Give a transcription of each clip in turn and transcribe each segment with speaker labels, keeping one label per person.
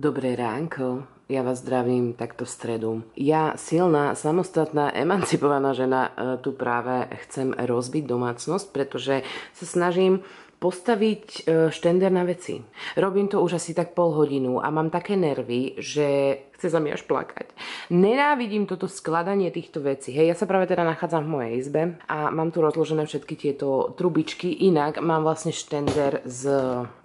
Speaker 1: Dobré ránko, ja vás zdravím takto v stredu. Ja, silná, samostatná, emancipovaná žena, tu práve chcem rozbiť domácnosť, pretože sa snažím postaviť štender na veci. Robím to už asi tak pol hodinu a mám také nervy, že chce sa mi až plakať. Nenávidím toto skladanie týchto vecí. Hej, ja sa práve teda nachádzam v mojej izbe a mám tu rozložené všetky tieto trubičky. Inak mám vlastne štender z,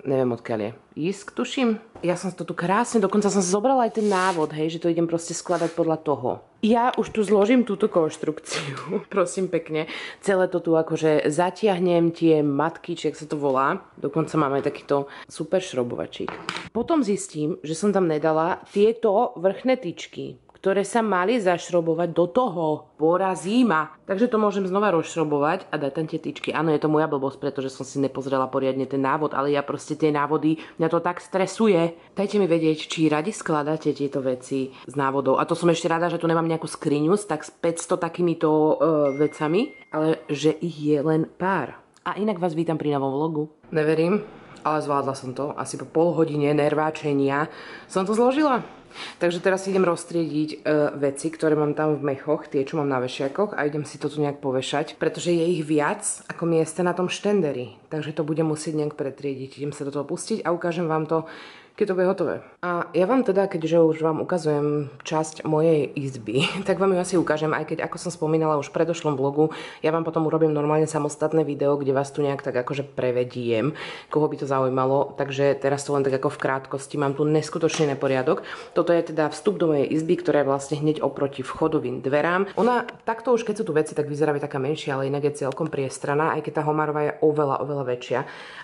Speaker 1: neviem odkiaľ je, Jisk, tuším. Ja som to tu krásne, dokonca som zobrala aj ten návod, hej, že to idem proste skladať podľa toho. Ja už tu zložím túto konštrukciu, prosím pekne. Celé to tu akože zatiahnem tie matky, či jak sa to volá. Dokonca máme takýto super šrobovačík. Potom zistím, že som tam nedala tieto vrchné tyčky, ktoré sa mali zašrobovať do toho. Porazí ma. Takže to môžem znova rozšrobovať a dať tam tie tyčky. Áno, je to moja blbosť, pretože som si nepozrela poriadne ten návod, ale ja proste tie návody, mňa to tak stresuje. Dajte mi vedieť, či radi skladáte tieto veci z návodov. A to som ešte rada, že tu nemám nejakú skriňu tak s 500 takýmito vecami, ale že ich je len pár. A inak vás vítam pri novom vlogu. Neverím, ale zvládla som to. Asi po pol hodine nerváčenia som to zložila. Takže teraz idem roztriediť veci, ktoré mám tam v mechoch, tie, čo mám na vešiakoch a idem si to tu nejak povešať, pretože je ich viac ako miesta na tom štenderi. Takže to budem musieť nejak pretriediť. Idem sa do toho pustiť a ukážem vám to, keď to bude hotové. A ja vám teda, keďže už vám ukazujem časť mojej izby, tak vám ju asi ukážem, aj keď, ako som spomínala už v predošlom vlogu, ja vám potom urobím normálne samostatné video, kde vás tu nejak tak akože prevediem, koho by to zaujímalo. Takže teraz to len tak ako v krátkosti, mám tu neskutočný neporiadok. Toto je teda vstup do mojej izby, ktorá je vlastne hneď oproti vchodovým dverám. Ona takto už, keď sú tu veci, tak vyzerá taká menšia, ale inak je celkom priestraná, aj keď tá Homarová je oveľa väčšia.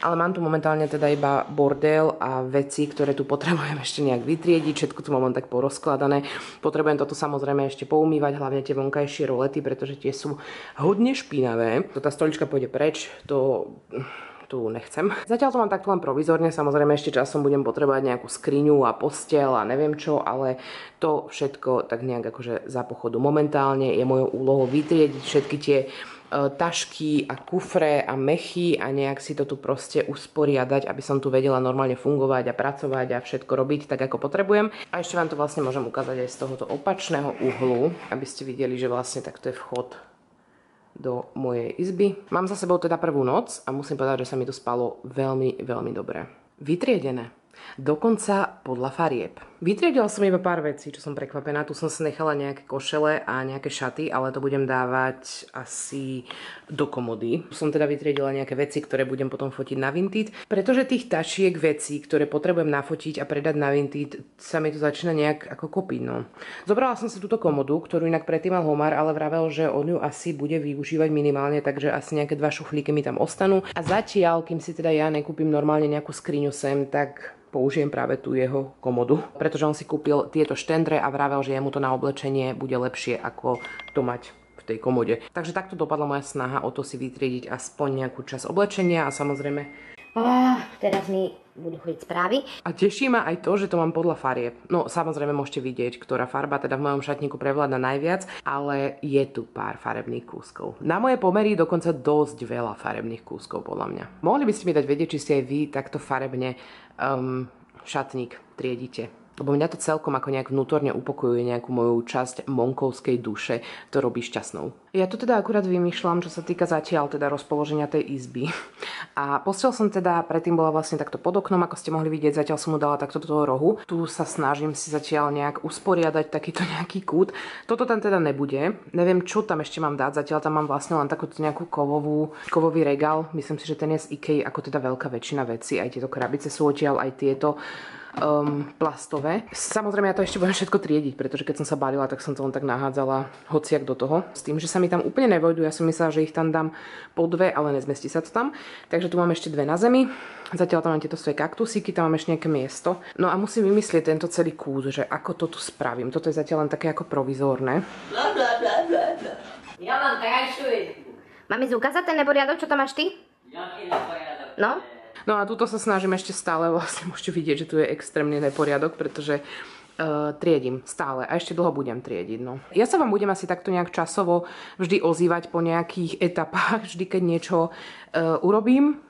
Speaker 1: Ale mám tu momentálne teda iba bordel a veci, ktoré tu potrebujem ešte nejak vytriediť, všetko tu mám len tak porozkladané. Potrebujem toto samozrejme ešte poumývať, hlavne tie vonkajšie rolety, pretože tie sú hodne špinavé. Tá stolička pôjde preč, to tu nechcem. Zatiaľ to mám takto len provizorne, samozrejme ešte časom budem potrebovať nejakú skriňu a posteľ a neviem čo, ale to všetko tak nejak akože za pochodu. Momentálne je mojou úlohou vytriediť všetky tie tašky a kufre a mechy a nejak si to tu proste usporiadať, aby som tu vedela normálne fungovať a pracovať a všetko robiť tak, ako potrebujem. A ešte vám to vlastne môžem ukázať aj z tohoto opačného uhlu, aby ste videli, že vlastne takto je vchod do mojej izby. Mám za sebou teda prvú noc a musím povedať, že sa mi to spalo veľmi dobre. Vytriedené. Dokonca podľa farieb. Vytriedila som iba pár vecí, čo som prekvapená. Tu som si nechala nejaké košele a nejaké šaty, ale to budem dávať asi do komody. Som teda vytriedila nejaké veci, ktoré budem potom fotiť na Vinted, pretože tých tašiek vecí, ktoré potrebujem nafotiť a predať na Vinted, sa mi to začína nejak ako kopiť, no. Zobrala som si túto komodu, ktorú inak predtým mal Homar, ale vravel, že on ju asi bude využívať minimálne, takže asi nejaké 2 šuflíky mi tam ostanú. A zatiaľ, kým si teda ja nekúpim normálne nejakú skriňu sem, tak použijem práve tú jeho komodu, pretože on si kúpil tieto štendre a vravel, že jemu to na oblečenie bude lepšie ako to mať v tej komode. Takže takto dopadla moja snaha o to si vytriediť aspoň nejakú časť oblečenia a samozrejme
Speaker 2: teraz mi budú chodiť správy.
Speaker 1: A teší ma aj to, že to mám podľa farieb. No samozrejme môžete vidieť, ktorá farba teda v mojom šatníku prevláda najviac, ale je tu pár farebných kúskov. Na moje pomery dokonca dosť veľa farebných kúskov podľa mňa. Mohli by ste mi dať vedieť, či ste aj vy takto farebne šatník triedite? Lebo mňa to celkom ako nejak vnútorne upokojuje nejakú moju časť monkovskej duše, to robí šťastnou. Ja tu teda akurát vymýšľam, čo sa týka zatiaľ teda rozpoloženia tej izby. A posteľ som teda, predtým bola vlastne takto pod oknom, ako ste mohli vidieť, zatiaľ som mu dala takto do toho rohu. Tu sa snažím si zatiaľ nejak usporiadať takýto nejaký kút. Toto tam teda nebude. Neviem, čo tam ešte mám dať, zatiaľ tam mám vlastne len takúto nejakú kovový regál. Myslím si, že ten je z IKEA, ako teda veľká väčšina vecí. Aj tieto krabice sú odtiaľ, aj tieto plastové. Samozrejme ja to ešte budem všetko triediť, pretože keď som sa balila, tak som to len tak nahádzala hociak do toho. S tým, že sa mi tam úplne nevojdu, ja som myslela, že ich tam dám po 2, ale nezmestí sa to tam. Takže tu mám ešte 2 na zemi. Zatiaľ tam mám tieto svoje kaktusíky, tam mám ešte nejaké miesto. No a musím vymyslieť tento celý kús, že ako to tu spravím. Toto je zatiaľ len také ako provizórne.
Speaker 2: Ja mám krajšiu izbu. Mám ísť ukázať ten neporiadok, čo tam máš ty? No?
Speaker 1: No a tuto sa snažím ešte stále, vlastne môžete vidieť, že tu je extrémny neporiadok, pretože triedím stále a ešte dlho budem triediť. No. Ja sa vám budem asi takto nejak časovo vždy ozývať po nejakých etapách, vždy keď niečo urobím.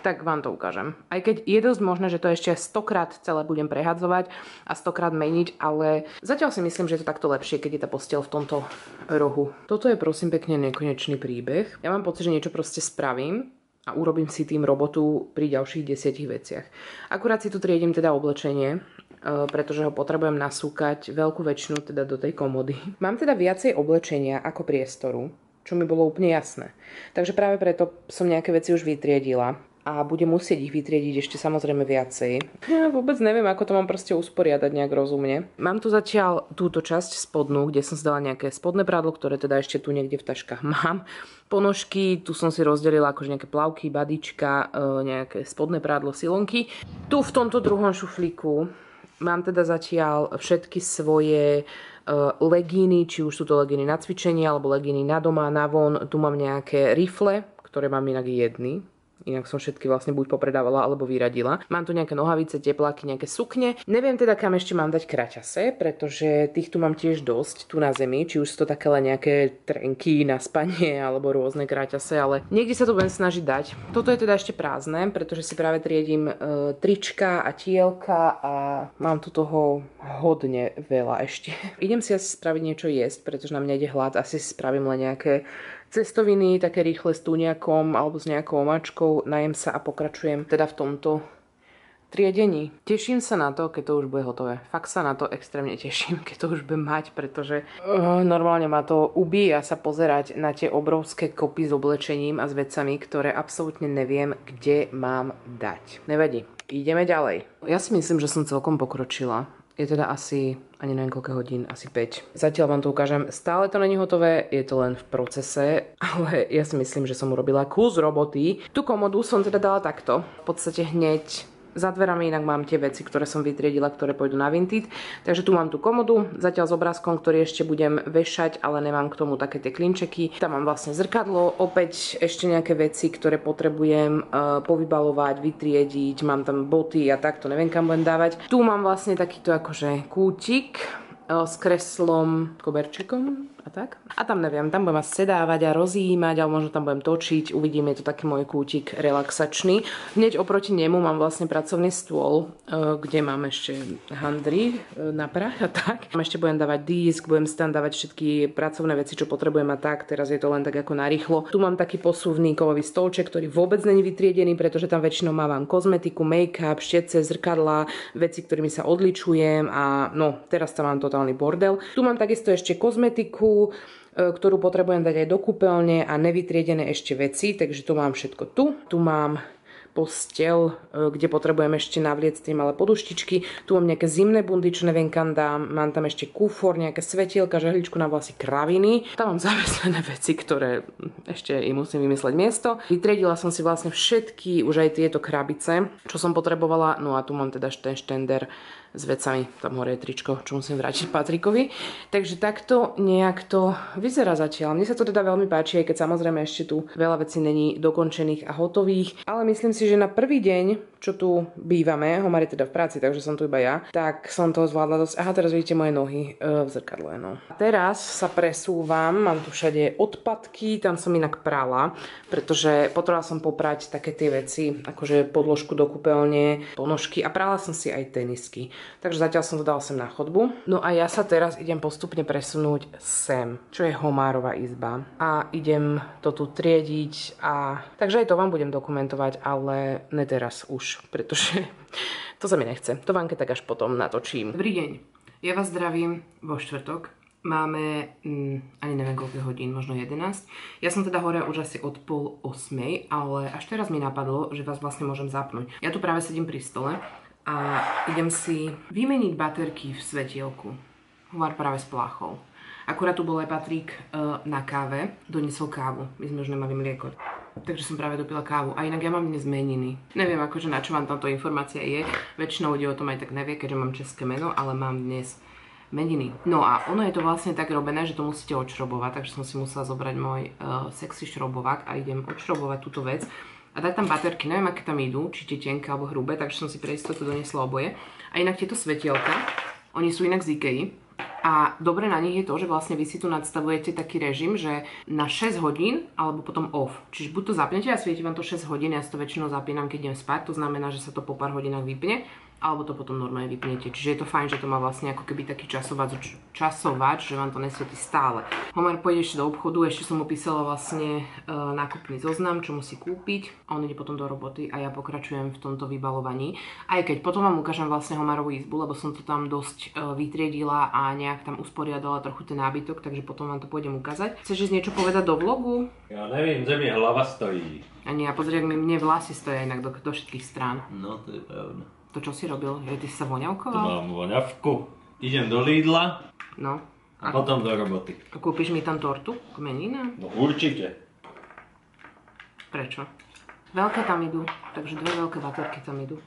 Speaker 1: tak vám to ukážem. Aj keď je dosť možné, že to ešte 100-krát celé budem prehadzovať a 100-krát meniť, ale zatiaľ si myslím, že je to takto lepšie, keď je tá posteľ v tomto rohu. Toto je prosím pekne nekonečný príbeh. Ja mám pocit, že niečo proste spravím a urobím si tým robotu pri ďalších 10 veciach. Akurát si tu triedím teda oblečenie, pretože ho potrebujem nasúkať veľkú väčšinu teda do tej komody. Mám teda viacej oblečenia ako priestoru, čo mi bolo úplne jasné. Takže práve preto som nejaké veci už vytriedila a budem musieť ich vytriediť ešte samozrejme viacej. Ja vôbec neviem, ako to mám proste usporiadať nejak rozumne. Mám tu zatiaľ túto časť spodnú, kde som si dala nejaké spodné prádlo, ktoré teda ešte tu niekde v taškách mám. Ponožky, tu som si rozdelila akože nejaké plavky, badička, nejaké spodné prádlo, silonky. Tu v tomto druhom šuflíku mám teda zatiaľ všetky svoje legíny, či už sú to legíny na cvičenie, alebo legíny na doma, na von. Tu mám nejaké rifle, ktoré mám inak jedny. Inak som všetky vlastne buď popredávala, alebo vyradila. Mám tu nejaké nohavice, tepláky, nejaké sukne. Neviem teda, kam ešte mám dať kraťase, pretože tých tu mám tiež dosť tu na zemi. Či už sú to také len nejaké trenky na spanie, alebo rôzne kraťase, ale niekde sa to budem snažiť dať. Toto je teda ešte prázdne, pretože si práve triedím trička a tielka a mám tu toho hodne veľa ešte. Idem si asi spraviť niečo jesť, pretože na mňa ide hlad. Asi si spravím len nejaké cestoviny, také rýchle s tuniakom alebo s nejakou omáčkou, najem sa a pokračujem teda v tomto triedení. Teším sa na to, keď to už bude hotové. Fakt sa na to extrémne teším, keď to už budem mať, pretože normálne ma to ubíja sa pozerať na tie obrovské kopy s oblečením a s vecami, ktoré absolútne neviem, kde mám dať. Nevadí. Ideme ďalej. Ja si myslím, že som celkom pokročila. Je teda asi, ani neviem koľko hodín, asi 5. Zatiaľ vám to ukážem, stále to není hotové, je to len v procese, ale ja si myslím, že som urobila kus roboty. Tú komodu som teda dala takto, v podstate hneď za dverami, inak mám tie veci, ktoré som vytriedila, ktoré pôjdu na Vinted. Takže tu mám tú komodu, zatiaľ s obrázkom, ktorý ešte budem vešať, ale nemám k tomu také tie klinčeky. Tam mám vlastne zrkadlo, opäť ešte nejaké veci, ktoré potrebujem povybalovať, vytriediť. Mám tam boty a takto, neviem kam budem dávať. Tu mám vlastne takýto akože kútik s kreslom, koberčekom a tak. A tam neviem, tam budem asi sedávať a rozjímať, alebo možno tam budem točiť, uvidím, je to taký môj kútik relaxačný. Hneď oproti nemu mám vlastne pracovný stôl, kde mám ešte handry na prach a tak. Ešte budem dávať disk, budem si tam dávať všetky pracovné veci, čo potrebujem a tak. Teraz je to len tak ako narýchlo. Tu mám taký posuvný kovový stolček, ktorý vôbec není vytriedený, pretože tam väčšinou mávam kozmetiku, make-up, štece, zrkadlá, veci, ktorými sa odličujem a no, teraz tam mám totálny bordel. Tu mám takisto ešte kozmetiku, ktorú potrebujem dať aj do kúpeľne a nevytriedené ešte veci, takže to mám všetko tu. Tu mám posteľ, kde potrebujem ešte navliecť tie malé poduštičky. Tu mám nejaké zimné bundy, čo neviem kam dám. Mám tam ešte kufor, nejaké svetielka, žehličku na vlasy, kraviny. Tam mám zaveslené veci, ktoré ešte im musím vymysleť miesto. Vytriedila som si vlastne všetky, už aj tieto krabice, čo som potrebovala. No a tu mám teda ten štender s vecami, tam hore je tričko, čo musím vrátiť Patrikovi. Takže takto nejak to vyzerá zatiaľ. Mne sa to teda veľmi páči, aj keď samozrejme ešte tu veľa vecí není dokončených a hotových. Ale myslím si, že na prvý deň, čo tu bývame, Homar je teda v práci, takže som tu iba ja, tak som toho zvládla dosť. Aha, teraz vidíte moje nohy v zrkadle, no. A teraz sa presúvam, mám tu všade odpadky, tam som inak prala, pretože potrebovala som poprať také tie veci, akože podložku do kúpeľne, ponožky a prala som si aj tenisky. Takže zatiaľ som to dala sem na chodbu. No a ja sa teraz idem postupne presunúť sem, čo je Homárova izba. A idem to tu triediť a... Takže aj to vám budem dokumentovať, ale ne teraz už, pretože to sa mi nechce. To vám keď tak až potom natočím. Dobrý deň. Ja vás zdravím vo štvrtok. Máme, ani neviem koľko hodín, možno 11. Ja som teda hore už asi od 7:30, ale až teraz mi napadlo, že vás vlastne môžem zapnúť. Ja tu práve sedím pri stole a idem si vymeniť baterky v svetielku. Homar práve spláchol. Akurát tu bol aj Patrik na káve, doniesol kávu. My sme už nemali mlieko. Takže som práve dopila kávu. A inak ja mám dnes meniny. Neviem akože na čo vám táto informácia je. Väčšinou ľudí o tom aj tak nevie, keďže mám české meno, ale mám dnes meniny. No a ono je to vlastne tak robené, že to musíte odšrobovať, takže som si musela zobrať môj sexy šrobovák a idem odšrobovať túto vec. A dať tam baterky, neviem aké tam idú, či tie tenké alebo hrubé, takže som si pre istotu doniesla oboje. A inak tieto svetielka, oni sú inak z Ikei. A dobre na nich je to, že vlastne vy si tu nadstavujete taký režim, že na 6 hodín alebo potom off. Čiže buď to zapnete a svieti vám to 6 hodín, ja si to väčšinou zapínam, keď idem spať, to znamená, že sa to po pár hodinách vypne, alebo to potom normálne vypnete. Čiže je to fajn, že to má vlastne ako keby taký časovač, že vám to nesvieti stále. Homer pôjde ešte do obchodu, ešte som mu písala vlastne nákupný zoznam, čo musí kúpiť. On ide potom do roboty a ja pokračujem v tomto vybalovaní. Aj keď potom vám ukážem vlastne Homerovú izbu, lebo som to tam dosť vytriedila a nejak tam usporiadala trochu ten nábytok, takže potom vám to pôjdem ukázať. Chceš niečo povedať do vlogu?
Speaker 3: Ja neviem, kde mi hlava stojí.
Speaker 1: Ani ja pozrieť, mne vlasy stoja inak do všetkých strán.
Speaker 3: No, to je pravda.
Speaker 1: To čo si robil? Že ty si sa voňavkoval?
Speaker 3: Tu mám voňavku. Idem do Lidla.
Speaker 1: No.
Speaker 3: A potom do roboty.
Speaker 1: A kúpiš mi tam tortu? K menínám?
Speaker 3: No určite.
Speaker 1: Prečo? Veľké tam idú, takže 2 veľké baterky tam idú.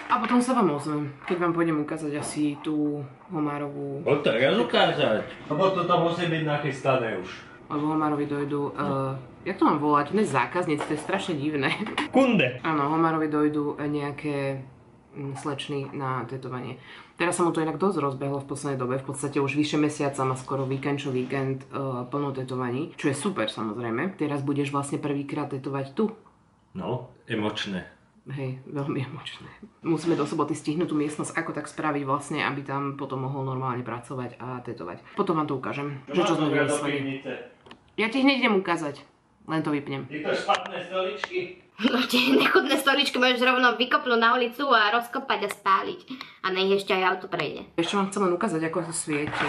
Speaker 1: A potom sa vám ozvem, keď vám pôjdem ukázať asi tú Homárovú...
Speaker 3: Poď teraz ukázať. Lebo toto musí byť nachystané už.
Speaker 1: Lebo Homárovi dojdú... jak to mám volať? Ne zákazníci, to je strašne divné.
Speaker 3: Kunde.
Speaker 1: Áno, Homárovi dojdú nejaké slečny na tetovanie. Teraz sa mu to inak dosť rozbehlo v poslednej dobe, v podstate už vyše mesiaca má skoro víkend čo víkend plno tetovaní, čo je super samozrejme. Teraz budeš vlastne prvýkrát tetovať tu.
Speaker 3: No, emočné.
Speaker 1: Hej, veľmi emočné. Musíme do soboty stihnúť tú miestnosť, ako tak spraviť vlastne, aby tam potom mohol normálne pracovať a tetovať. Potom vám to ukážem, že čo sme vymysleli. Ja ti hneď idem ukázať, len to vypnem.
Speaker 3: Tieto špatné stoličky.
Speaker 2: No tie nechodné stoličky môžeš rovno vykopnúť na ulicu a rozkopať a spáliť. A nech ešte aj auto prejde.
Speaker 1: Ešte vám chcem len ukázať, ako sa svieti.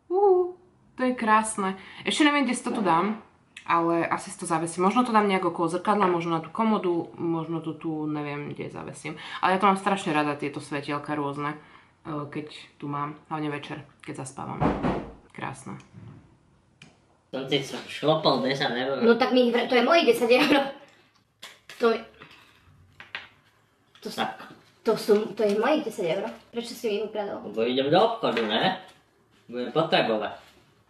Speaker 1: To je krásne. Ešte neviem, kde si to tu dám, ale asi si to zavesím. Možno to dám nejak okolo zrkadla, možno na tú komodu, možno to tu neviem, kde zavesím. Ale ja to mám strašne rada, tieto svetielka rôzne, keď tu mám, hlavne večer, keď zaspávam. Krásne.
Speaker 4: Som si šlopol 10 €.
Speaker 2: No tak to je mojich 10 €. To je mojich 10 €. Prečo si mi ich ukradol?
Speaker 4: Lebo idem do obchodu, ne? Budem potrebovať.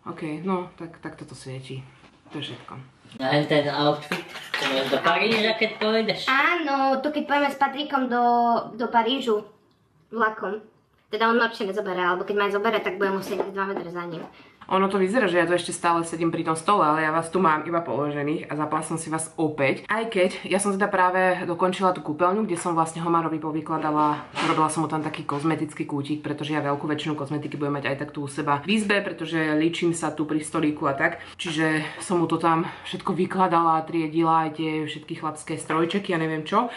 Speaker 1: OK, no, tak toto svieti. To je všetko.
Speaker 4: A ten outfit, čo budeš do Paríža, keď pôjdeš?
Speaker 2: Áno, to keď pôjdeme s Patrikom do Parížu vlakom. Teda on určite nezoberie, alebo keď ma aj zoberie, tak budem musieť ísť 2 metre za ním.
Speaker 1: Ono to vyzerá, že ja tu ešte stále sedím pri tom stole, ale ja vás tu mám iba položených a zapala som si vás opäť. Aj keď ja som teda práve dokončila tú kúpeľňu, kde som vlastne Homárovi povykladala, robila som mu tam taký kozmetický kútik, pretože ja veľkú väčšinu kozmetiky budem mať aj tak tu u seba v izbe, pretože líčim sa tu pri stolíku a tak. Čiže som mu to tam všetko vykladala, triedila, aj tie všetky chlapské strojčeky a neviem čo.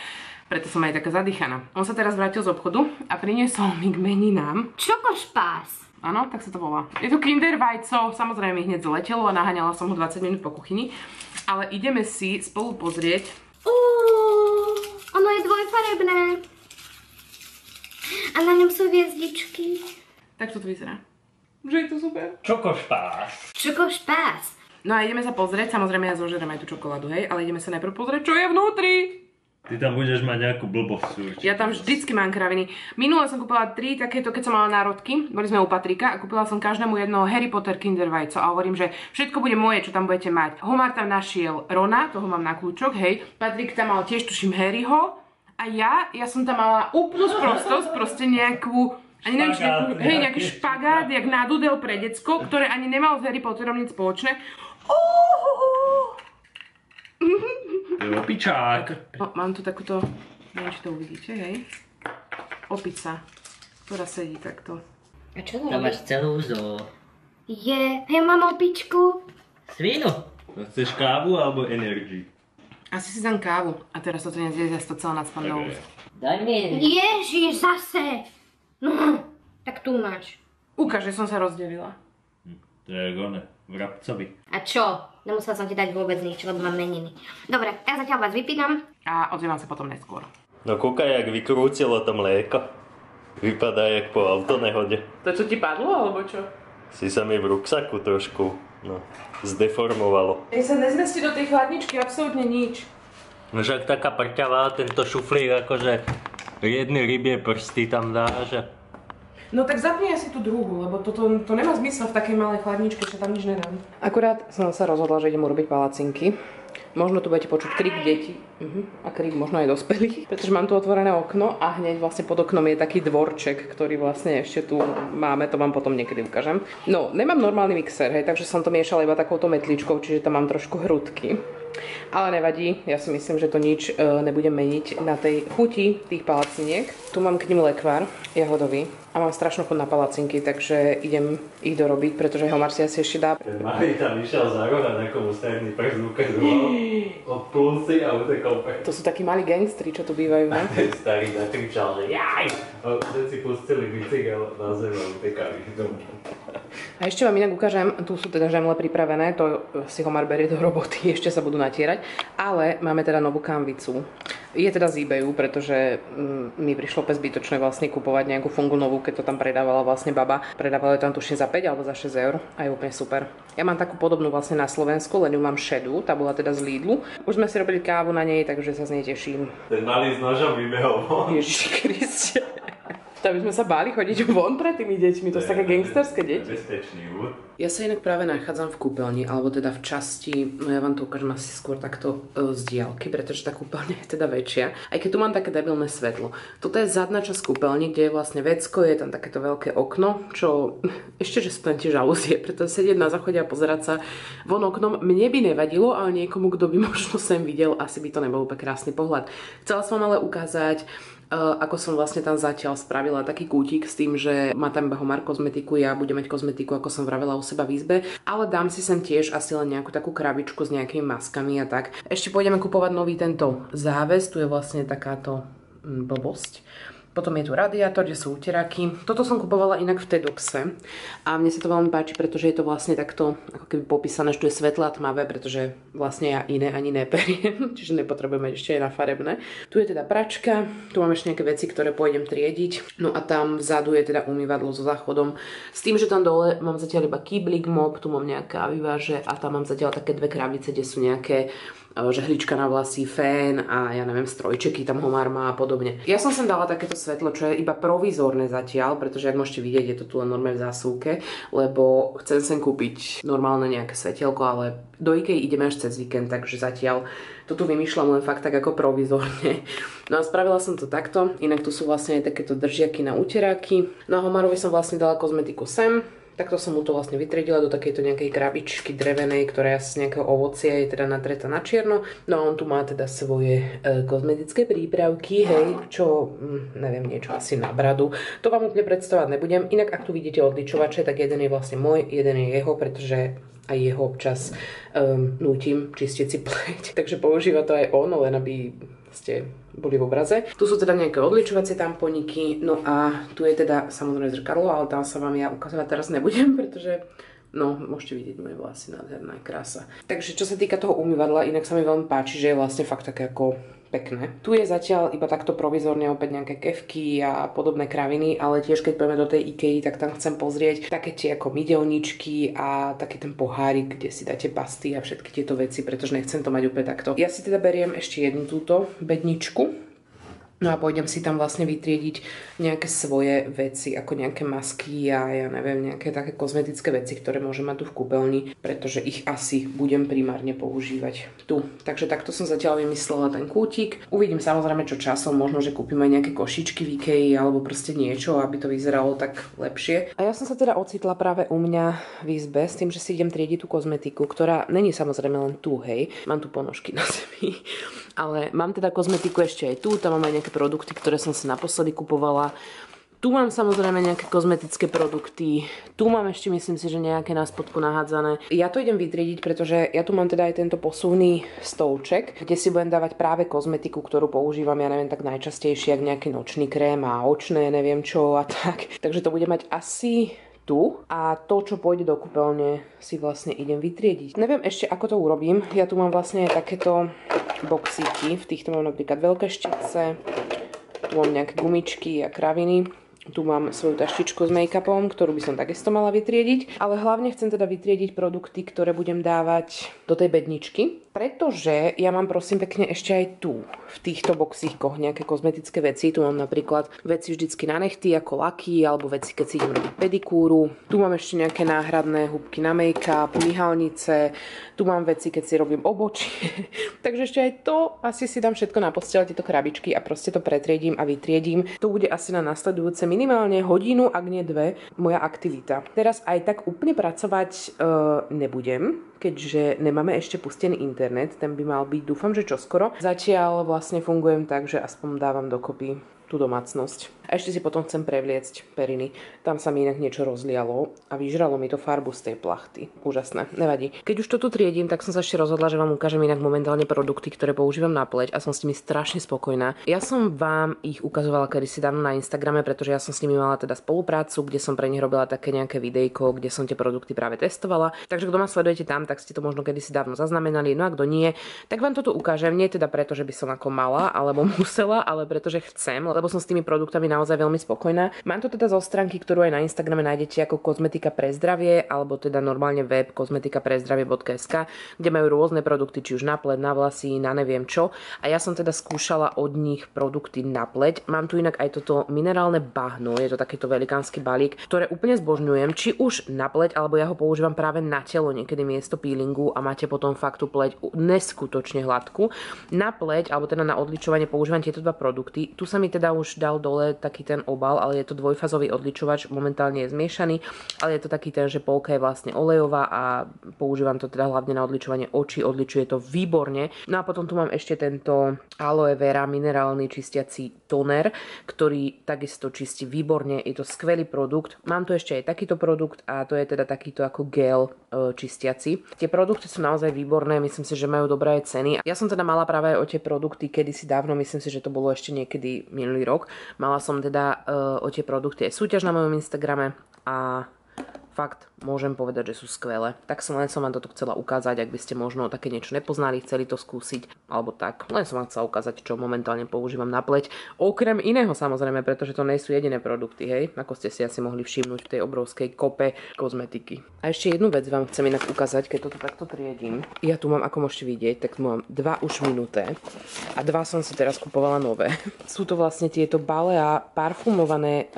Speaker 1: Preto som aj taká zadýchaná. On sa teraz vrátil z obchodu a priniesol mi k meninám
Speaker 2: Čokošpás.
Speaker 1: Áno, tak sa to volá. Je to Kinder vajco, samozrejme mi hneď zletelo a naháňala som ho 20 minút po kuchyni. Ale ideme si spolu pozrieť.
Speaker 2: Ono je dvojfarebné. A na ňom sú hviezdičky.
Speaker 1: Tak to vyzerá. Že je to super.
Speaker 3: Čokošpás.
Speaker 2: Čokošpás.
Speaker 1: No a ideme sa pozrieť, samozrejme ja zožerem aj tú čokoládu, hej, ale ideme sa najprv pozrieť, čo je vnútri.
Speaker 3: Ty tam budeš mať nejakú blbosť určite.
Speaker 1: Ja tam vždycky mám kraviny. Minule som kúpila 3 takéto, keď som mala národky. Boli sme u Patrika a kúpila som každému jedno Harry Potter Kinder vajco a hovorím, že všetko bude moje, čo tam budete mať. Homár tam našiel Rona, toho mám na kľúčok, hej. Patrik tam mal tiež, tuším, Harryho. A ja som tam mala úplnú sprostosť, proste nejakú... Ani neviem, či nejaký špagát, jak nádudel pre decko, ktoré ani nemalo s Harry Potterom nič spoločné.
Speaker 3: To je opičák.
Speaker 1: Mám tu takúto, neviem, či to uvidíte, hej. Opica, ktorá sedí takto.
Speaker 2: A čo to
Speaker 4: Tam
Speaker 2: robí?
Speaker 4: máš celú zo...
Speaker 2: Ja mám opičku.
Speaker 4: Svínu.
Speaker 3: Chceš kávu alebo energy?
Speaker 1: Asi si dám kávu. A teraz toto nezjeď, ja to celé nadspám do úst.
Speaker 4: Daj mi...
Speaker 2: Ježiš, zase. No, tak tu máš.
Speaker 1: Ukáž, že som sa rozdelila.
Speaker 3: To je one, vrabcovi.
Speaker 2: A čo? Nemusela som ti dať vôbec nič, lebo mám meniny. Dobre, ja zatiaľ vás vypínam.
Speaker 1: A ozývam sa potom neskôr.
Speaker 3: No kúkaj, jak vykrútilo to mlieko. Vypadá jak po autonehode.
Speaker 1: To čo ti padlo, alebo čo?
Speaker 3: Si sa mi v ruksaku trošku, zdeformovalo.
Speaker 1: Mne sa nezmestí do tej chladničky absolútne nič.
Speaker 3: No však taká prťavá, tento šuflík, akože jedny rybie prsty tam dá, že...
Speaker 1: No tak zapni asi tú druhú, lebo to nemá zmysel v takej malej chladničke, že tam nič nedám. Akurát som sa rozhodla, že idem urobiť palacinky. Možno tu budete počuť krik detí a krik možno aj dospelých, pretože mám tu otvorené okno a hneď vlastne pod oknom je taký dvorček, ktorý vlastne ešte tu máme, to vám potom niekedy ukážem. No, nemám normálny mixer, hej, takže som to miešala iba takouto metličkou, čiže tam mám trošku hrudky. Ale nevadí, ja si myslím, že to nič nebudem meniť na tej chuti tých palaciniek. Tu mám k nim lekvár jahodový a mám strašnú chuť na palacinky, takže idem ich dorobiť, pretože Homar si asi ešte dá.
Speaker 3: Ten malý tam išiel za roh a takomu stredný prst ukazoval od pulsy a utekol preč.
Speaker 1: To sú takí malí gangstri, čo tu bývajú, ne?
Speaker 3: Ten starý zakričal, že jaj! A ten si pustili bicykel na zem a utekali domov.
Speaker 1: A ešte vám inak ukážem, tu sú teda žemle pripravené, to si Homar berie do roboty, ešte sa budú natierať, ale máme teda novú kanvicu. Je teda z eBayu, pretože mi prišlo zbytočné vlastne kupovať nejakú fungu novú, keď to tam predávala vlastne baba. Predávala ju tam tušne za 5 alebo za 6 eur a je úplne super. Ja mám takú podobnú vlastne na Slovensku, len ju mám šedú, tá bola teda z Lidlu. Už sme si robili kávu na nej, takže sa z nej teším.
Speaker 3: Ten malý s nožom vybehol von.
Speaker 1: Ježiši Kriste. Tak by sme sa báli chodiť von pre tými deťmi, to sú také gangsterské deti.
Speaker 3: Bezpečný úd.
Speaker 1: Ja sa inak práve nachádzam v kúpeľni, alebo teda v časti, no ja vám to ukážem asi skôr takto z diaľky, pretože tá kúpeľňa je teda väčšia. Aj keď tu mám také debilné svetlo. Toto je zadná časť kúpeľni, kde je vlastne vecko, je tam takéto veľké okno, čo ešte, že sú tam tie žalúzie, pretože sedieť na záchode a pozerať sa von oknom mne by nevadilo, ale niekomu, kto by možno sem videl, asi by to nebol úplne krásny pohľad. Chcela som vám ale ukázať, ako som vlastne tam zatiaľ spravila taký kútik s tým, že má tam Homar kozmetiku, ja budem mať kozmetiku, ako som vravela, u seba v izbe, ale dám si sem tiež asi len nejakú takú krabičku s nejakými maskami a tak. Ešte pôjdeme kupovať nový tento záves, tu je vlastne takáto blbosť. Potom je tu radiátor, kde sú uteraky. Toto som kupovala inak v Tedoxe a mne sa to veľmi páči, pretože je to vlastne takto ako keby popísané, že tu je svetlé a tmavé, pretože vlastne ja iné ani neperiem, čiže nepotrebujeme ešte aj na farebné. Tu je teda pračka, tu mám ešte nejaké veci, ktoré pôjdem triediť. No a tam vzadu je teda umývadlo so záchodom. S tým, že tam dole mám zatiaľ iba kýblik, mop, tu mám nejaké aviváže a tam mám zatiaľ také dve krabice, kde sú nejaké žehlička na vlasy, fén a ja neviem, strojčeky tam Homar má a podobne. Ja som sem dala takéto svetlo, čo je iba provizórne zatiaľ, pretože ak môžete vidieť, je to tu len normálne v zásuvke, lebo chcem sem kúpiť normálne nejaké svetielko, ale do IKEA ideme až cez víkend, takže zatiaľ to tu vymýšľam len fakt tak ako provizórne. No a spravila som to takto, inak tu sú vlastne aj takéto držiaky na uteráky. No a Homarovi som vlastne dala kozmetiku sem. Takto som mu to vlastne vytriedila do takejto nejakej krabičky drevenej, ktorá z nejakého ovocia je teda natretá na čierno. No a on tu má teda svoje kozmetické prípravky, hej, čo, neviem, niečo asi na bradu. To vám úplne predstavať nebudem. Inak ak tu vidíte odličovače, tak jeden je vlastne môj, jeden je jeho, pretože aj jeho občas nútim čistiť si pleť. Takže používa to aj on, len aby ste boli v obraze. Tu sú teda nejaké odličovacie tamponiky, no a tu je teda samozrejme zrkadlo, ale tam sa vám ja ukazovať teraz nebudem, pretože no, môžete vidieť moje vlasy, nádherná krása. Takže čo sa týka toho umývadla, inak sa mi veľmi páči, že je vlastne fakt také ako pekné. Tu je zatiaľ iba takto provizorne opäť nejaké kefky a podobné kraviny, ale tiež keď pôjdeme do tej IKEA, tak tam chcem pozrieť také tie ako mydelničky a taký ten pohárik, kde si dáte pasty a všetky tieto veci, pretože nechcem to mať úplne takto. Ja si teda beriem ešte jednu túto bedničku. No a pôjdem si tam vlastne vytriediť nejaké svoje veci, ako nejaké masky a ja neviem, nejaké také kozmetické veci, ktoré môžem mať tu v kúpeľni, pretože ich asi budem primárne používať tu. Takže takto som zatiaľ vymyslela ten kútik. Uvidím samozrejme, čo časom, možno, že kúpim aj nejaké košičky v IKEA alebo proste niečo, aby to vyzeralo tak lepšie. A ja som sa teda ocitla práve u mňa v izbe s tým, že si idem triediť tú kozmetiku, ktorá není samozrejme len tu, hej. Mám tu ponožky na zemi. Ale mám teda kozmetiku ešte aj tu, tam mám aj nejaké produkty, ktoré som si naposledy kupovala. Tu mám samozrejme nejaké kozmetické produkty. Tu mám ešte, myslím si, že nejaké na spodku nahádzané. Ja to idem vytriediť, pretože ja tu mám teda aj tento posuvný stolček, kde si budem dávať práve kozmetiku, ktorú používam, ja neviem, tak najčastejšie, jak nejaký nočný krém a očné, neviem čo a tak. Takže to bude mať asi tu a to, čo pôjde do kúpeľne, si vlastne idem vytriediť. Neviem ešte, ako to urobím. Ja tu mám vlastne takéto boxíky. V týchto mám napríklad veľké štice, tu mám nejaké gumičky a kraviny. Tu mám svoju taštičku s make-upom, ktorú by som takisto mala vytriediť. Ale hlavne chcem teda vytriediť produkty, ktoré budem dávať do tej bedničky. Pretože ja mám prosím pekne ešte aj tu, v týchto boxíkoch nejaké kozmetické veci. Tu mám napríklad veci vždycky na nechty, ako laky, alebo veci, keď si idem robiť pedikúru. Tu mám ešte nejaké náhradné húbky na make-up, myhalnice. Tu mám veci, keď si robím obočie. Takže ešte aj to asi si dám všetko na posteľ, tieto krabičky a proste to pretriedím a vytriedím. To bude asi na nasledujúce minimálne hodinu, ak nie 2, moja aktivita. Teraz aj tak úplne pracovať nebudem, keďže nemáme ešte pustený internet, ten by mal byť, dúfam, že čoskoro. Zatiaľ vlastne fungujem tak, že aspoň dávam dokopy tú domácnosť. A ešte si potom chcem prevliecť periny. Tam sa mi inak niečo rozlialo a vyžralo mi to farbu z tej plachty. Úžasné, nevadí. Keď už to tu triedím, tak som sa ešte rozhodla, že vám ukážem inak momentálne produkty, ktoré používam na pleť a som s nimi strašne spokojná. Ja som vám ich ukazovala kedysi dávno na Instagrame, pretože ja som s nimi mala teda spoluprácu, kde som pre nich robila také nejaké videjko, kde som tie produkty práve testovala. Takže kto ma sledujete tam, tak ste to možno kedysi dávno zaznamenali. No a kto nie, tak vám toto ukážem. Nie teda preto, že by som ako mala alebo musela, ale pretože chcem, lebo som s tými produktami naozaj veľmi spokojná. Mám to teda zo stránky, ktorú aj na Instagrame nájdete ako Kozmetika pre zdravie, alebo teda normálne web kozmetikaprezdravie.sk, kde majú rôzne produkty, či už na pleť, na vlasy, na neviem čo. A ja som teda skúšala od nich produkty na pleť. Mám tu inak aj toto minerálne bahno, je to takýto velikánsky balík, ktoré úplne zbožňujem, či už na pleť, alebo ja ho používam práve na telo, niekedy miesto peelingu a máte potom fakt tú pleť neskutočne hladkú. Na pleť, alebo teda na odličovanie používam tieto dva produkty. Tu sa mi teda už dal dole taký ten obal, ale je to dvojfázový odličovač, momentálne je zmiešaný, ale je to taký ten, že polka je vlastne olejová a používam to teda hlavne na odličovanie očí, odličuje to výborne. No a potom tu mám ešte tento aloe vera minerálny čistiaci toner, ktorý takisto čistí výborne, je to skvelý produkt. Mám tu ešte aj takýto produkt a to je teda takýto ako gel čistiaci. Tie produkty sú naozaj výborné, myslím si, že majú dobré ceny. Ja som teda mala práve o tie produkty kedysi dávno, myslím si, že to bolo ešte niekedy minulý rok. Mala som teda o tie produkty aj súťaž na mojom Instagrame a fakt môžem povedať, že sú skvelé. Tak som vám toto chcela ukázať, ak by ste možno také niečo nepoznali, chceli to skúsiť, alebo tak. Len som vám chcela ukázať, čo momentálne používam na pleť. Okrem iného samozrejme, pretože to nie sú jediné produkty, hej, ako ste si asi mohli všimnúť v tej obrovskej kope kozmetiky. A ešte jednu vec vám chcem inak ukázať, keď toto takto triedím. Ja tu mám, ako môžete vidieť, tak tu mám 2 už minuté a 2 som si teraz kupovala nové. Sú to vlastne tieto Balea parfumované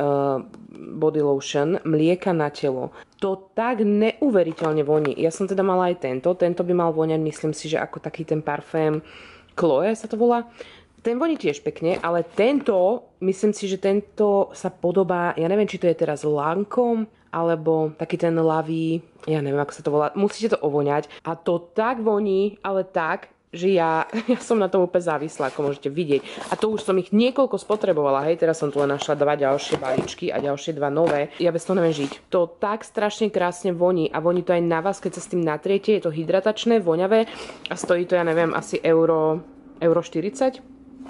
Speaker 1: body lotion, mlieka na telo. To tak neuveriteľne voní. Ja som teda mala aj tento. Tento by mal voňať, myslím si, že ako taký ten parfém Chloe sa to volá. Ten voní tiež pekne, ale tento, myslím si, že tento sa podobá, ja neviem, či to je teraz Lancome, alebo taký ten lavý, ja neviem, ako sa to volá. Musíte to ovoňať. A to tak voní, ale tak, že ja som na tom úplne závislá, ako môžete vidieť. A to už som ich niekoľko spotrebovala, hej, teraz som tu len našla 2 ďalšie balíčky a ďalšie 2 nové. Ja bez toho neviem žiť. To tak strašne krásne voní a voní to aj na vás, keď sa s tým natriete. Je to hydratačné, voňavé a stojí to, ja neviem, asi euro 40.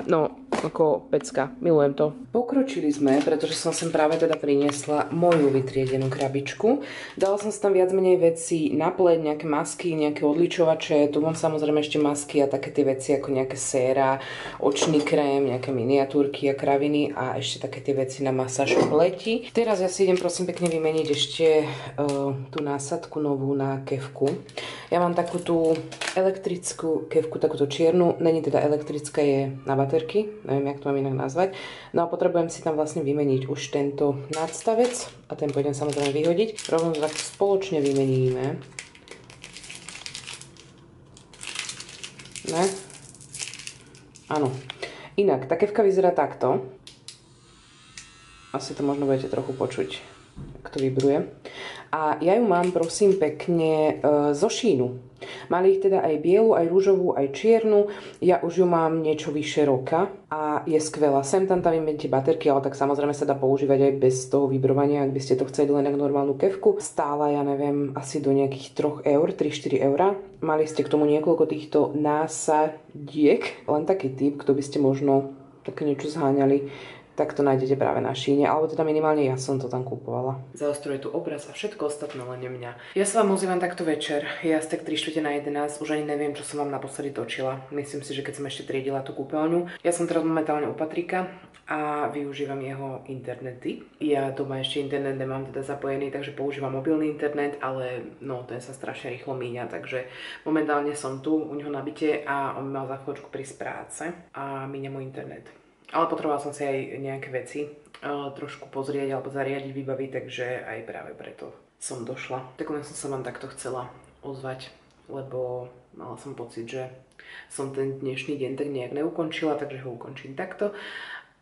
Speaker 1: No, ako pecka. Milujem to. Pokročili sme, pretože som sem práve teda priniesla moju vytriedenú krabičku. Dala som si tam viac menej veci na pleť, nejaké masky, nejaké odličovače. Tu mám samozrejme ešte masky a také tie veci ako nejaké séra, očný krém, nejaké miniatúrky a kraviny a ešte také tie veci na masáž pleti. Teraz ja si idem prosím pekne vymeniť ešte tú násadku novú na kefku. Ja mám takú tú elektrickú kefku, takúto čiernu. Není teda elektrická, je na baterky, neviem, jak to mám inak nazvať. No a potrebujem si tam vlastne vymeniť už tento nadstavec a ten pôjdem samozrejme vyhodiť. Rovno tak spoločne vymeníme. Ne? Áno. Inak, tá kefka vyzerá takto. Asi to možno budete trochu počuť, ak to vibruje. A ja ju mám, prosím, pekne zo Sheinu. Mali ich teda aj bielu, aj rúžovú, aj čiernu. Ja už ju mám niečo vyše roka a je skvelá. Sem tam vymeníte baterky, ale tak samozrejme sa dá používať aj bez toho vibrovania, ak by ste to chceli len ako normálnu kefku. Stála, ja neviem, asi do nejakých 3 eur, 3-4 eur. Mali ste k tomu niekoľko týchto násadiek. Len taký tip, kto by ste možno také niečo zháňali tak to nájdete práve na Sheine, alebo teda minimálne ja som to tam kupovala. Zaostruje tu obraz a všetko ostatné len mňa. Ja sa vám ozývam takto večer, je asi tak 3:45, už ani neviem, čo som vám naposledy točila. Myslím si, že keď som ešte triedila tú kúpeľňu. Ja som teraz momentálne u Patrika a využívam jeho internety. Ja doma ešte internet nemám teda zapojený, takže používam mobilný internet, ale no, ten sa strašne rýchlo míňa, takže momentálne som tu u neho na byte a on mal za chvíľočku prísť z práce a míňa môj internet. Ale potrebovala som si aj nejaké veci trošku pozrieť alebo zariadiť, vybaviť, takže aj práve preto som došla. Tak len som sa vám takto chcela ozvať, lebo mala som pocit, že som ten dnešný deň tak nejak neukončila, takže ho ukončím takto.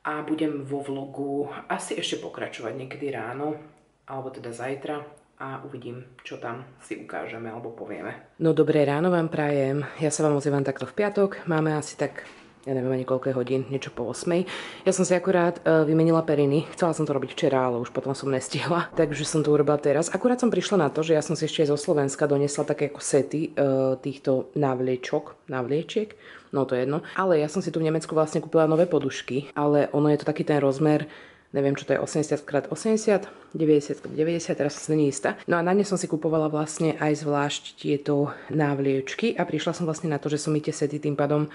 Speaker 1: A budem vo vlogu asi ešte pokračovať niekedy ráno, alebo teda zajtra a uvidím, čo tam si ukážeme alebo povieme. No dobré ráno vám prajem, ja sa vám ozývam takto v piatok, máme asi tak, ja neviem ani koľko hodín, niečo po 8. Ja som si akurát vymenila periny, chcela som to robiť včera, ale už potom som nestihla, takže som to urobila teraz. Akurát som prišla na to, že ja som si ešte aj zo Slovenska donesla také ako sety týchto návliečiek, no to je jedno. Ale ja som si tu v Nemecku vlastne kúpila nové podušky, ale ono je to taký ten rozmer, neviem čo to je, 80x80, 90x90, teraz som si není istá. No a na ne som si kupovala vlastne aj zvlášť tieto návliečky a prišla som vlastne na to, že som mi tie sety tým pádom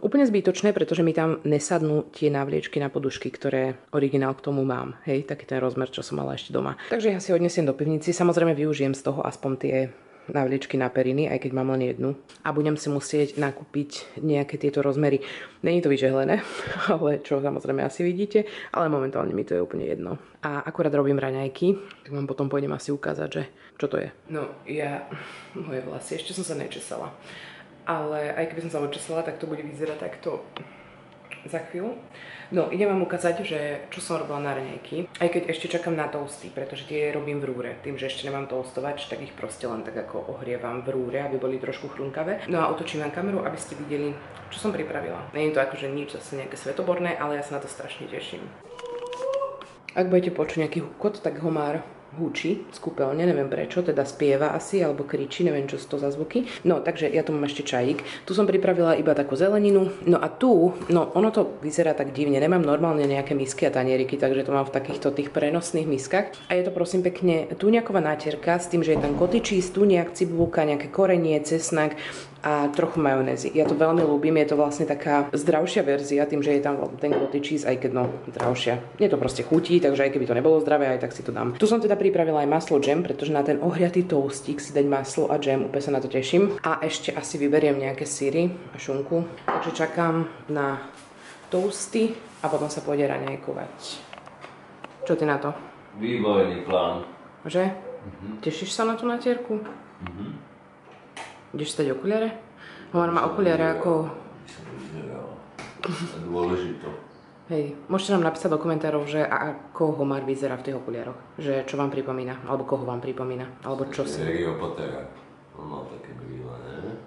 Speaker 1: úplne zbytočné, pretože mi tam nesadnú tie návliečky na podušky, ktoré originál k tomu mám. Hej, taký ten rozmer, čo som mala ešte doma. Takže ja si odnesiem do pivnici, samozrejme využijem z toho aspoň tie návliečky na periny, aj keď mám len jednu. A budem si musieť nakúpiť nejaké tieto rozmery. Není to vyžehlené, ale čo samozrejme asi vidíte, ale momentálne mi to je úplne jedno. A akurát robím raňajky, tak vám potom pôjdem asi ukázať, že čo to je. No moje vlasy, ešte som sa nečesala. Ale aj keby som sa odčesala, tak to bude vyzerať takto za chvíľu. No, idem vám ukázať, že čo som robila na raňajky, aj keď ešte čakám na toasty, pretože tie robím v rúre. Tým, že ešte nemám toastovač, tak ich proste len tak ako ohrievam v rúre, aby boli trošku chrumkavé. No a otočím vám kameru, aby ste videli, čo som pripravila. Nie je to akože nič zase nejaké svetoborné, ale ja sa na to strašne teším. Ak budete počuť nejaký hukot, tak Homár húči z kúpeľne, neviem prečo, teda spieva asi, alebo kričí, neviem čo sú to za zvuky. No, takže ja tu mám ešte čajík. Tu som pripravila iba takú zeleninu. No a tu, no ono to vyzerá tak divne. Nemám normálne nejaké misky a tanieriky, takže to mám v takýchto tých prenosných miskách. A je to prosím pekne tuňaková nátierka s tým, že je tam cottage cheese, tuňak, cibulka, nejaké korenie, cesnak a trochu majonézy. Ja to veľmi ľúbim, je to vlastne taká zdravšia verzia, tým, že je tam ten cottage cheese, aj keď no zdravšia. Mne to proste chutí, takže aj keby to nebolo zdravé, aj tak si to dám. Tu som teda pripravila aj maslo džem, pretože na ten ohriatý toastík si dať maslo a džem, úplne sa na to teším. A ešte asi vyberiem nejaké syry a šunku. Takže čakám na toasty a potom sa pôjde raňajkovať. Čo ty na to?
Speaker 3: Výborný plán.
Speaker 1: Že? Tešíš sa na tú natierku? Ideš stať okuliare? Homár má okuliare ako...
Speaker 3: Dôležito.
Speaker 1: Hej, môžete nám napísať do komentárov, že ako Homár vyzerá v tých okuliaroch. Že čo vám pripomína, alebo koho vám pripomína, alebo čo si...
Speaker 3: Harryho Pottera. On mal také brýle, ne?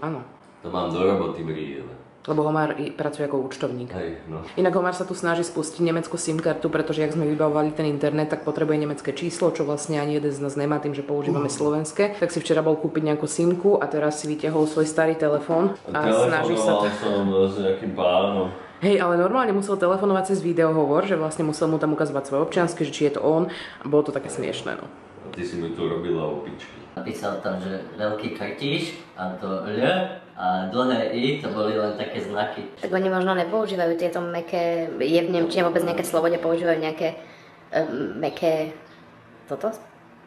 Speaker 1: Áno.
Speaker 3: To mám do roboty brýle.
Speaker 1: Lebo Homár pracuje ako účtovník.
Speaker 3: Hej, no.
Speaker 1: Inak Homár sa tu snaží spustiť nemeckú SIM kartu, pretože ak sme vybavovali ten internet, tak potrebuje nemecké číslo, čo vlastne ani jeden z nás nemá tým, že používame slovenské. Tak si včera bol kúpiť nejakú SIMku a teraz si vytiahol svoj starý telefón a snaží sa...
Speaker 3: Telefonoval som s nejakým pánom.
Speaker 1: Hej, ale normálne musel telefonovať cez videohovor, že vlastne musel mu tam ukazovať svoj občiansky, že či je to on. A bolo to také smiešné, no.
Speaker 3: A ty si mi tu robila opičky.
Speaker 4: Napísal tam, že veľký kartíš a to L a dlhé I, to boli len také znaky.
Speaker 2: Tak oni možno nepoužívajú tieto meké, je v Nemčine vôbec nejaké slovo, nepoužívajú nejaké meké, toto?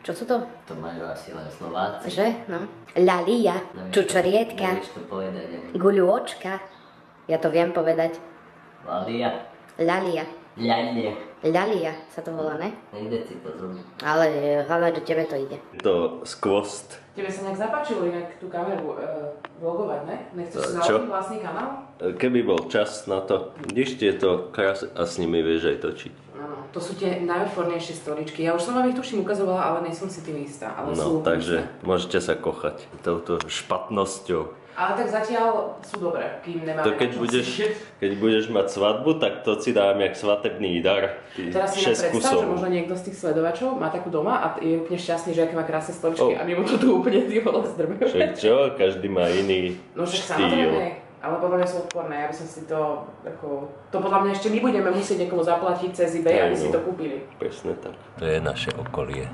Speaker 2: Čo sú to?
Speaker 4: To majú asi len Slováci.
Speaker 2: Že? No. Lalia, čučorietka,
Speaker 4: Nevieš to povedať, ani.
Speaker 2: guľôčka, ja to viem povedať.
Speaker 4: Lalia.
Speaker 2: Lalia.
Speaker 4: Ľalie.
Speaker 2: Lalia sa to volá, ne?
Speaker 4: Nejde si to zrobiť.
Speaker 2: Ale hlavne, že tebe to ide.
Speaker 3: To skvost.
Speaker 1: Tebe sa nejak zapáčilo inak tú kameru vlogovať, ne? Nechceš si
Speaker 3: Čo?
Speaker 1: založiť vlastný kanál?
Speaker 3: Keby bol čas na to, vidíš tieto krásy a s nimi vieš aj točiť.
Speaker 1: Áno, to sú tie najodpornejšie stoličky. Ja už som vám ich tuším ukazovala, ale nie som si tým istá. Ale sú
Speaker 3: No, takže
Speaker 1: úžasné.
Speaker 3: môžete sa kochať touto špatnosťou.
Speaker 1: Ale tak zatiaľ sú dobré, kým nemáme
Speaker 3: To keď budeš mať svadbu, tak to si dám jak svatebný dar.
Speaker 1: Teraz si
Speaker 3: 6
Speaker 1: predstav, že
Speaker 3: kusov.
Speaker 1: možno niekto z tých sledovačov má takú doma a je úplne šťastný, že aké má krásne stoličky a my mu to tu úplne ty vole zdrbeme.
Speaker 3: Však čo, každý má iný
Speaker 1: No však
Speaker 3: štýl.
Speaker 1: samozrejme, Ale podľa mňa sú odporné, ja by som si to, to podľa mňa ešte my budeme musieť niekomu zaplatiť cez eBay, aby si to kúpili.
Speaker 3: Presne tak. To je naše okolie.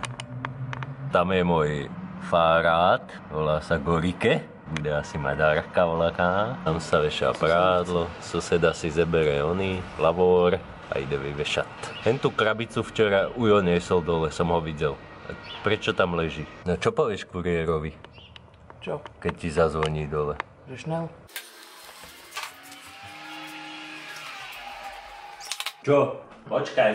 Speaker 3: Tam je môj farát, volá sa Gorike. Bude asi Madárka volaká. Tam sa veša prádlo, suseda si zebere lavor a ide vyvešať. Hen tú krabicu včera Ujo niesol dole, som ho videl. Prečo tam leží? No čo povieš kuriérovi?
Speaker 1: Čo?
Speaker 3: Keď ti zazvoní dole.
Speaker 1: Že šnel?
Speaker 3: Čo? Počkaj,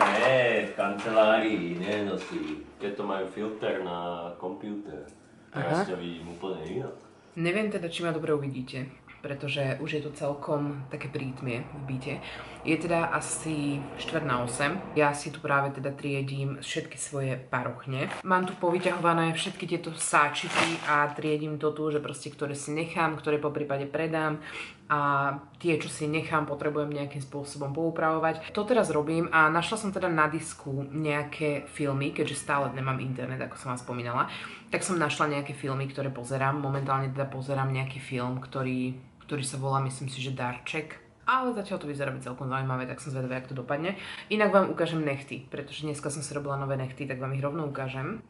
Speaker 3: v kancelárii nenosí. Tieto majú filter na počítač. Teraz ťa vidím úplne inak.
Speaker 1: Neviem teda, či ma dobre uvidíte, pretože už je tu celkom také prítmie v byte. Je teda asi 7:45. Ja si tu práve teda triedím všetky svoje parochne. Mám tu povyťahované všetky tieto sáčiky a triedím to tu, že proste ktoré si nechám, ktoré po prípade predám. A tie, čo si nechám, potrebujem nejakým spôsobom poupravovať. To teraz robím a našla som teda na disku nejaké filmy, keďže stále nemám internet, ako som vám spomínala, tak som našla nejaké filmy, ktoré pozerám. Momentálne teda pozerám nejaký film, ktorý sa volá, myslím si, že Darček. Ale zatiaľ to vyzerá byť celkom zaujímavé, tak som zvedavá, jak to dopadne. Inak vám ukážem nechty, pretože dneska som si robila nové nechty, tak vám ich rovno ukážem.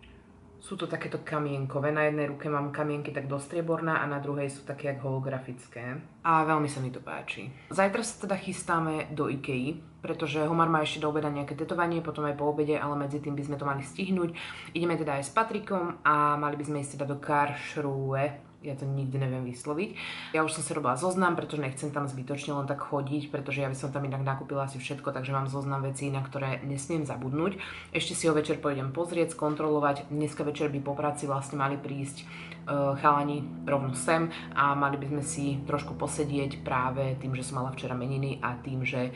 Speaker 1: Sú to takéto kamienkové, na jednej ruke mám kamienky tak do strieborná a na druhej sú také jak holografické. A veľmi sa mi to páči. Zajtra sa teda chystáme do IKEA, pretože Homar má ešte do obeda nejaké tetovanie, potom aj po obede, ale medzi tým by sme to mali stihnúť. Ideme teda aj s Patrikom a mali by sme ísť teda do Karlsruhe. Ja to nikdy neviem vysloviť. Ja už som si robila zoznam, pretože nechcem tam zbytočne len tak chodiť, pretože ja by som tam inak nakúpila asi všetko, takže mám zoznam vecí, na ktoré nesmiem zabudnúť. Ešte si ho večer pôjdem pozrieť, skontrolovať. Dneska večer by po práci vlastne mali prísť chalani rovno sem a mali by sme si trošku posedieť práve tým, že som mala včera meniny a tým, že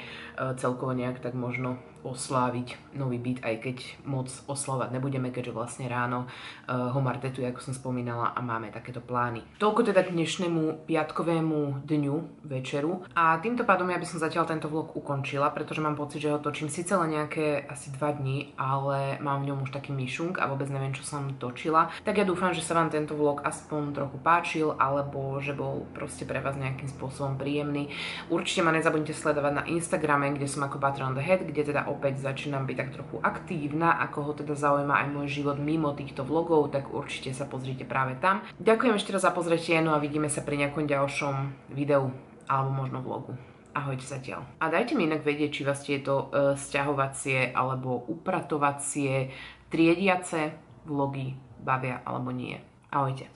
Speaker 1: celkovo nejak tak možno osláviť nový byt, aj keď moc oslavovať nebudeme, keďže vlastne ráno Homar tetuje, ako som spomínala, a máme takéto plány. Toľko teda k dnešnému piatkovému dňu, večeru. A týmto pádom ja by som zatiaľ tento vlog ukončila, pretože mám pocit, že ho točím síce len nejaké asi 2 dní, ale mám v ňom už taký myšunk a vôbec neviem, čo som točila. Tak ja dúfam, že sa vám tento vlog aspoň trochu páčil, alebo že bol proste pre vás nejakým spôsobom príjemný. Určite ma nezabudnite sledovať na Instagrame, kde som ako Patron the Head, kde teda opäť začínam byť tak trochu aktívna, ako ho teda zaujíma aj môj život mimo týchto vlogov, tak určite sa pozrite práve tam. Ďakujem ešte raz za pozretie, no a vidíme sa pri nejakom ďalšom videu alebo možno vlogu. Ahojte zatiaľ. A dajte mi inak vedieť, či vás tieto sťahovacie alebo upratovacie, triediace vlogy bavia alebo nie. Ahojte.